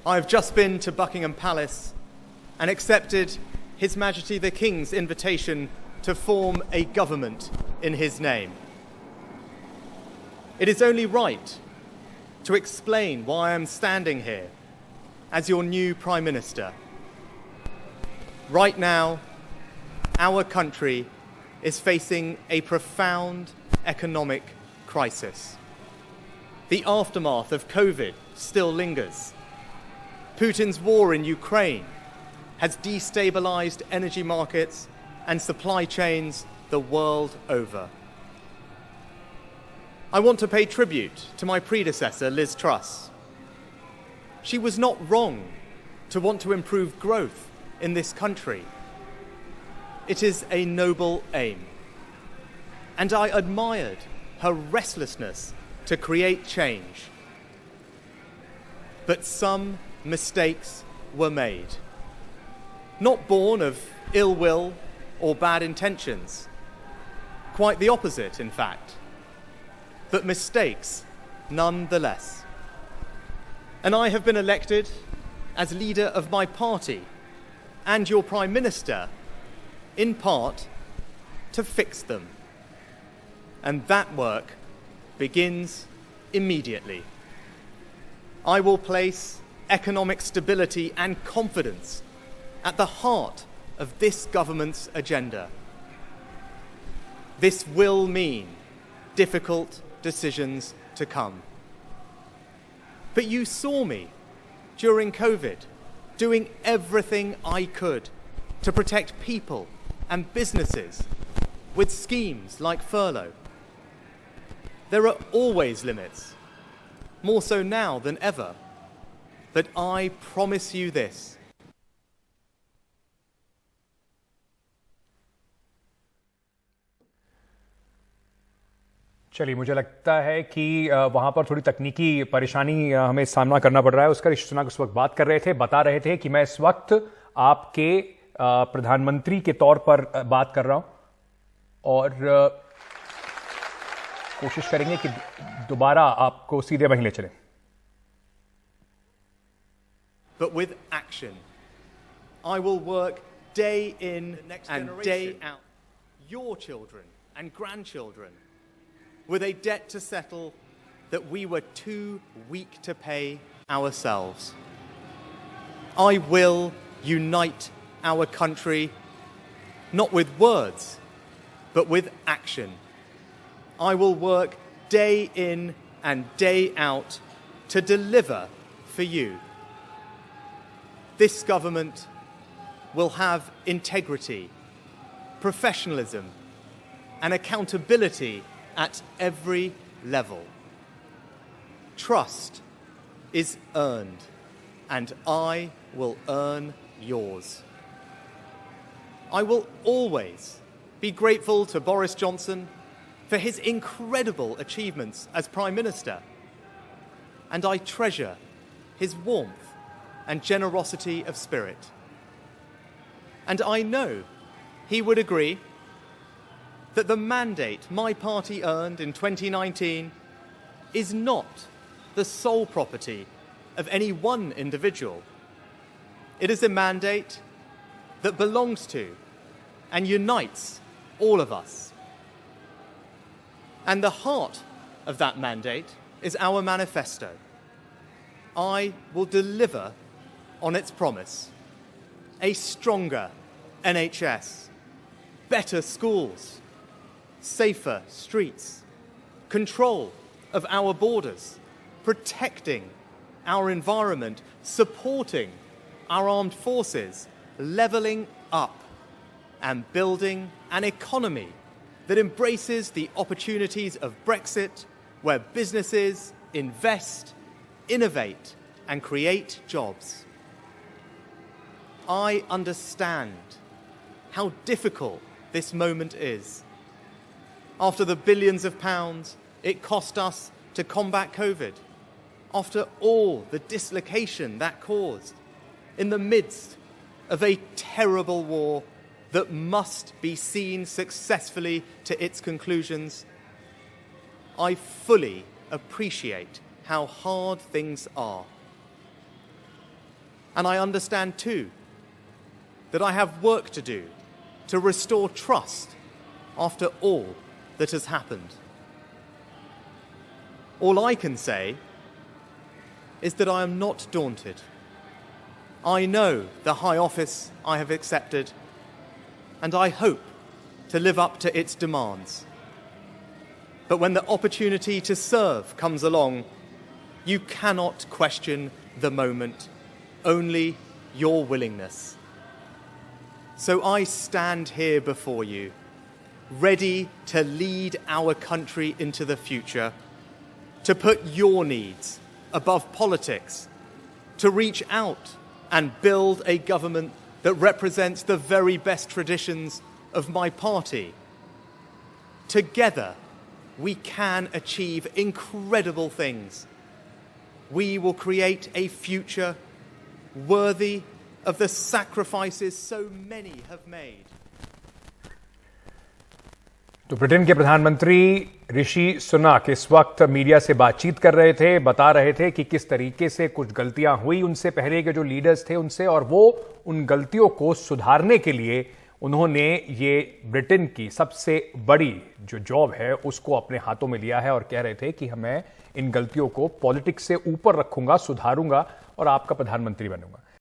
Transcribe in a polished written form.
I have just been to Buckingham Palace and accepted His Majesty the King's invitation to form a government in his name. It is only right to explain why I am standing here as your new Prime Minister. Right now, our country is facing a profound economic crisis. The aftermath of COVID still lingers. Putin's war in Ukraine has destabilized energy markets and supply chains the world over. I want to pay tribute to my predecessor, Liz Truss. She was not wrong to want to improve growth in this country. It is a noble aim. And I admired her restlessness to create change. But some mistakes were made. Not born of ill will or bad intentions. Quite the opposite, in fact. But mistakes nonetheless. And I have been elected as leader of my party and your Prime Minister, in part, to fix them. And that work begins immediately. I will place economic stability and confidence at the heart of this government's agenda. This will mean difficult decisions to come. But you saw me during COVID doing everything I could to protect people and businesses with schemes like furlough. There are always limits, more so now than ever. But I promise you this. चलिए, मुझे लगता है कि वहाँ पर थोड़ी तकनीकी परेशानी हमें सामना करना पड़ रहा है। उसका ऋषि सुनक उस वक्त बात कर रहे थे, बता रहे थे कि मैं इस वक्त आपके प्रधानमंत्री के तौर पर बात कर रहा हूँ और कोशिश करेंगे कि दोबारा आपको सीधे वहीं ले चलें। But with action, I will work day in and day out. Your children and grandchildren with a debt to settle that we were too weak to pay ourselves. I will unite our country, not with words, but with action. I will work day in and day out to deliver for you. This government will have integrity, professionalism, and accountability at every level. Trust is earned, and I will earn yours. I will always be grateful to Boris Johnson for his incredible achievements as Prime Minister, and I treasure his warmth and generosity of spirit. And I know he would agree that the mandate my party earned in 2019 is not the sole property of any one individual. It is a mandate that belongs to and unites all of us. And the heart of that mandate is our manifesto. I will deliver on its promise. A stronger NHS, better schools, safer streets, control of our borders, protecting our environment, supporting our armed forces, levelling up and building an economy that embraces the opportunities of Brexit, where businesses invest, innovate and create jobs. I understand how difficult this moment is. After the billions of pounds it cost us to combat COVID, after all the dislocation that caused, in the midst of a terrible war that must be seen successfully to its conclusions, I fully appreciate how hard things are. And I understand too that I have work to do to restore trust after all that has happened. All I can say is that I am not daunted. I know the high office I have accepted, and I hope to live up to its demands. But when the opportunity to serve comes along, you cannot question the moment, only your willingness. So I stand here before you, ready to lead our country into the future, to put your needs above politics, to reach out and build a government that represents the very best traditions of my party. Together, we can achieve incredible things. We will create a future worthy of the sacrifices so many have made. तो Britain के प्रधानमंत्री ऋषि सुनक इस वक्त media से बातचीत कर रहे थे, बता रहे थे कि किस तरीके से कुछ गलतियां हुई उनसे पहले के जो लीडर्स थे उनसे, और वो उन गलतियों को सुधारने के लिए उन्होंने ये ब्रिटेन की सबसे बड़ी जो जॉब है उसको अपने हाथों में लिया है, और कह रहे थे कि मैं इन गलतियों को पॉलिटिक्स से ऊपर रखूंगा, सुधारूंगा और आपका प्रधानमंत्री बनूंगा।